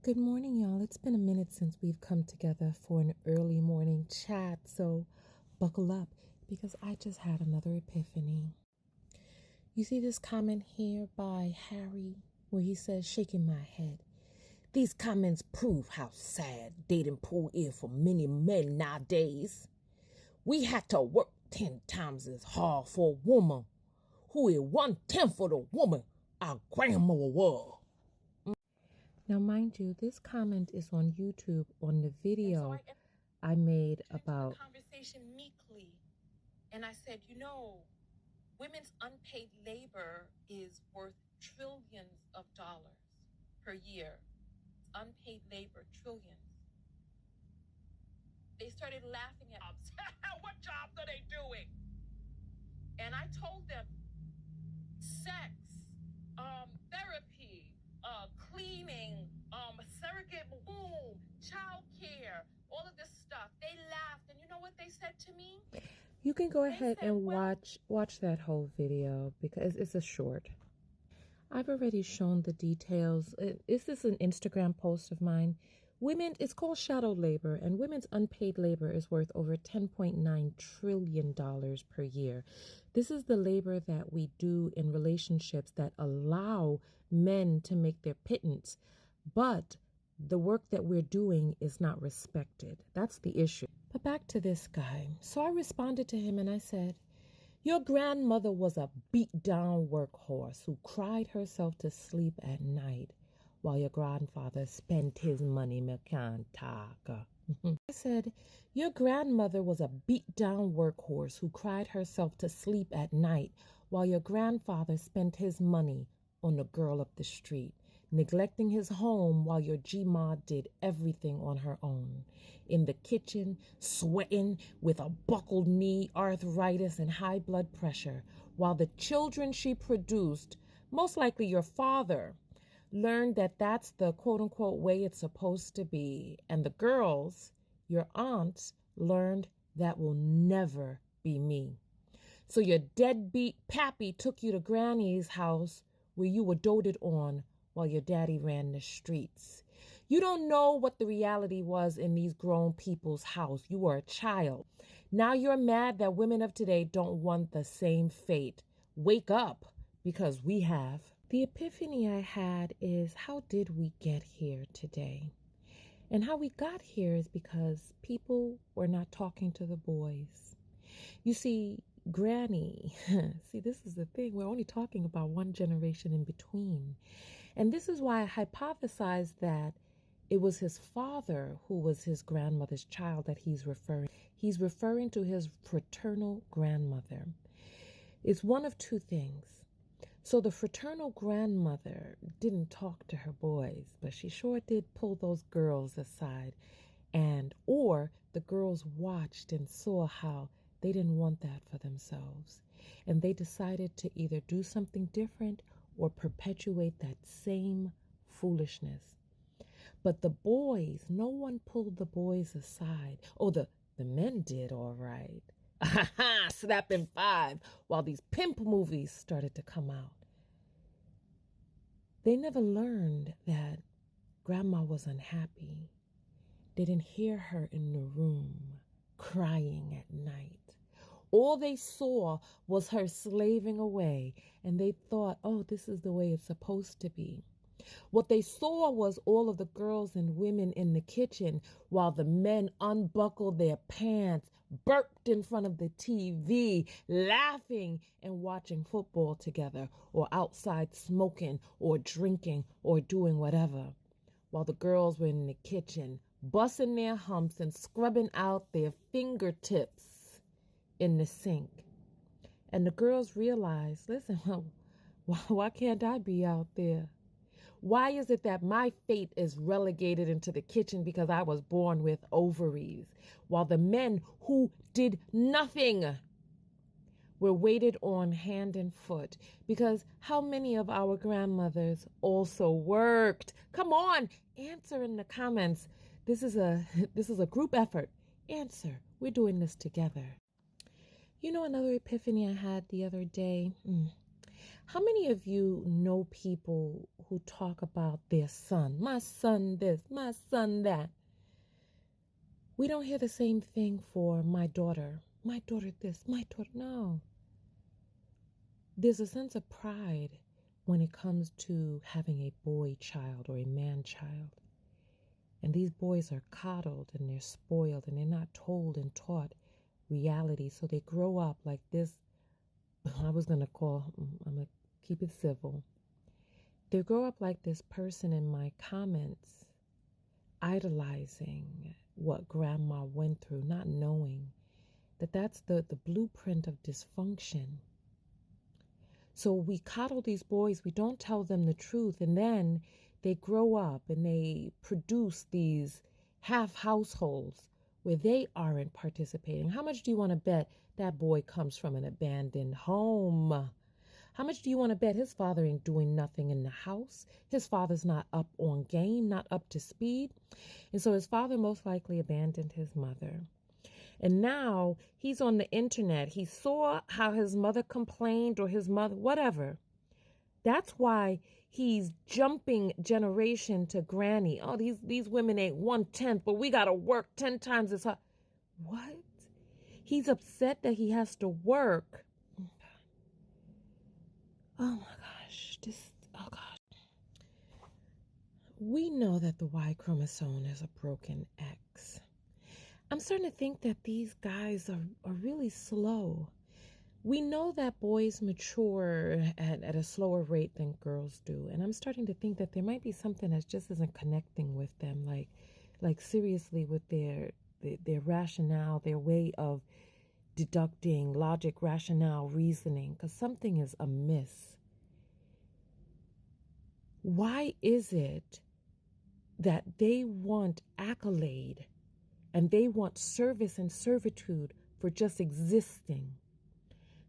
Good morning, y'all. It's been a minute since we've come together for an early morning chat, so buckle up because I just had another epiphany. You see this comment here by Harry where he says, shaking my head, "These comments prove how sad dating pool is for many men nowadays. We had to work 10 times as hard for a woman who is 1/10 of the woman our grandmother was." Now, mind you, this comment is on YouTube on the video I made about conversation meekly, and I said, women's unpaid labor is worth trillions of dollars per year. Unpaid labor, trillions. They started laughing at us. What jobs are they doing? And I told them, sex, therapy, cleaning, surrogate womb, childcare, all of this stuff. They laughed, and you know what they said to me? You can go ahead and watch that whole video because it's a short. I've already shown the details. This is an Instagram post of mine. It's called shadow labor, and women's unpaid labor is worth over $10.9 trillion per year. This is the labor that we do in relationships that allow men to make their pittance, but the work that we're doing is not respected. That's the issue. But back to this guy. So I responded to him and I said, "Your grandmother was a beat-down workhorse who cried herself to sleep at night while your grandfather spent his money mekantaka." I said, "Your grandmother was a beat-down workhorse who cried herself to sleep at night while your grandfather spent his money on the girl up the street, neglecting his home while your G-Ma did everything on her own. In the kitchen, sweating with a buckled knee, arthritis, and high blood pressure, while the children she produced, most likely your father, learned that that's the quote-unquote way it's supposed to be. And the girls, your aunts, learned that will never be me. So your deadbeat pappy took you to Granny's house where you were doted on while your daddy ran the streets. You don't know what the reality was in these grown people's house. You were a child. Now you're mad that women of today don't want the same fate. Wake up, because we have." The epiphany I had is, how did we get here today? And how we got here is because people were not talking to the boys. You see, Granny, see, this is the thing. We're only talking about one generation in between. And this is why I hypothesized that it was his father who was his grandmother's child that he's referring. He's referring to his fraternal grandmother. It's one of two things. So the fraternal grandmother didn't talk to her boys, but she sure did pull those girls aside. Or the girls watched and saw how they didn't want that for themselves. And they decided to either do something different or perpetuate that same foolishness. But the boys, no one pulled the boys aside. Oh, the men did, all right. Snapping five while these pimp movies started to come out. They never learned that grandma was unhappy. They didn't hear her in the room crying at night. All they saw was her slaving away, and they thought, oh, this is the way it's supposed to be. What they saw was all of the girls and women in the kitchen while the men unbuckled their pants, burped in front of the TV, laughing and watching football together, or outside smoking or drinking or doing whatever, while the girls were in the kitchen, busting their humps and scrubbing out their fingertips in the sink. And the girls realized, listen, why can't I be out there? Why is it that my fate is relegated into the kitchen because I was born with ovaries, while the men who did nothing were waited on hand and foot? Because how many of our grandmothers also worked? Come on, answer in the comments. This is a group effort. Answer. We're doing this together. You know, another epiphany I had the other day. How many of you know people who talk about their son? My son this, my son that. We don't hear the same thing for my daughter. My daughter this, my daughter. No. There's a sense of pride when it comes to having a boy child or a man child. And these boys are coddled and they're spoiled and they're not told and taught reality. So they grow up like this. I'm going to keep it civil. They grow up like this person in my comments, idolizing what grandma went through, not knowing that that's the blueprint of dysfunction. So we coddle these boys, we don't tell them the truth, and then they grow up and they produce these half households where they aren't participating. How much do you want to bet that boy comes from an abandoned home? How much do you want to bet his father ain't doing nothing in the house? His father's not up on game, not up to speed. And so his father most likely abandoned his mother. And now he's on the internet. He saw how his mother complained or his mother, whatever. That's why he's jumping generation to granny. Oh, these women ain't 1/10, but we got to work 10 times as hard. What? He's upset that he has to work. Oh my gosh, oh gosh. We know that the Y chromosome is a broken X. I'm starting to think that these guys are really slow. We know that boys mature at a slower rate than girls do. And I'm starting to think that there might be something that just isn't connecting with them, like seriously with their rationale, their way of deducting, logic, rationale, reasoning, because something is amiss. Why is it that they want accolade and they want service and servitude for just existing?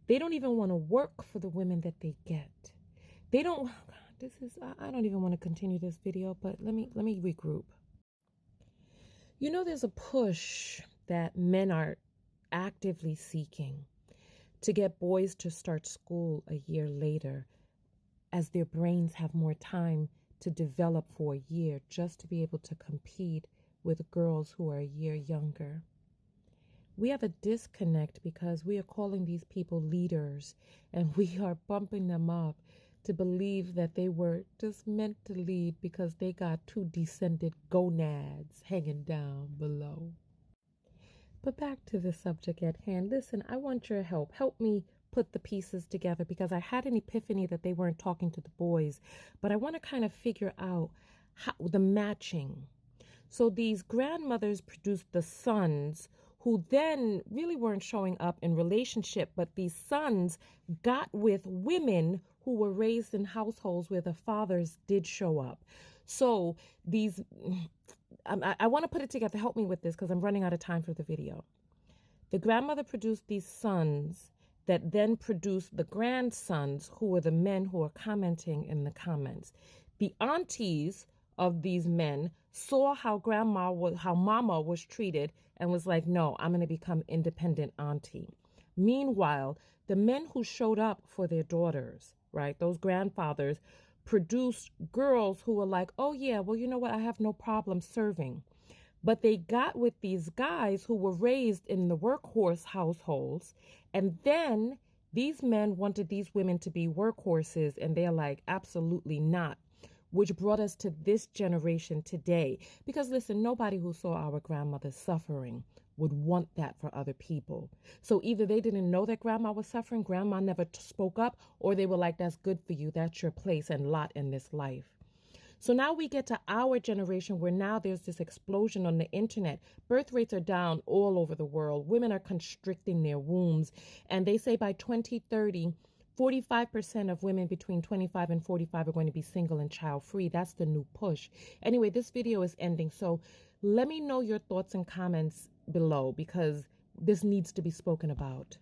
They don't even want to work for the women that they get. They don't. I don't even want to continue this video, but let me regroup. You know, there's a push that men are actively seeking to get boys to start school a year later, as their brains have more time to develop for a year just to be able to compete with girls who are a year younger. We have a disconnect because we are calling these people leaders and we are bumping them up to believe that they were just meant to lead because they got two descended gonads hanging down below. But back to the subject at hand. Listen, I want your help. Help me put the pieces together because I had an epiphany that they weren't talking to the boys, but I want to kind of figure out how the matching. So these grandmothers produced the sons who then really weren't showing up in relationship, but these sons got with women who were raised in households where the fathers did show up. So these, I want to put it together. Help me with this because I'm running out of time for the video. The grandmother produced these sons that then produced the grandsons who were the men who were commenting in the comments. The aunties of these men saw how mama was treated and was like, no, I'm going to become independent auntie. Meanwhile, the men who showed up for their daughters, right, those grandfathers, produced girls who were like, oh yeah, well, you know what, I have no problem serving. But they got with these guys who were raised in the workhorse households, and then these men wanted these women to be workhorses, and they're like, absolutely not. Which brought us to this generation today. Because listen, nobody who saw our grandmothers suffering would want that for other people. So either they didn't know that grandma was suffering, grandma never spoke up, or they were like, that's good for you, that's your place and lot in this life. So now we get to our generation where now there's this explosion on the internet. Birth rates are down all over the world. Women are constricting their wombs. And they say by 2030, 45% of women between 25 and 45 are going to be single and child-free. That's the new push. Anyway, this video is ending. So let me know your thoughts and comments below because this needs to be spoken about.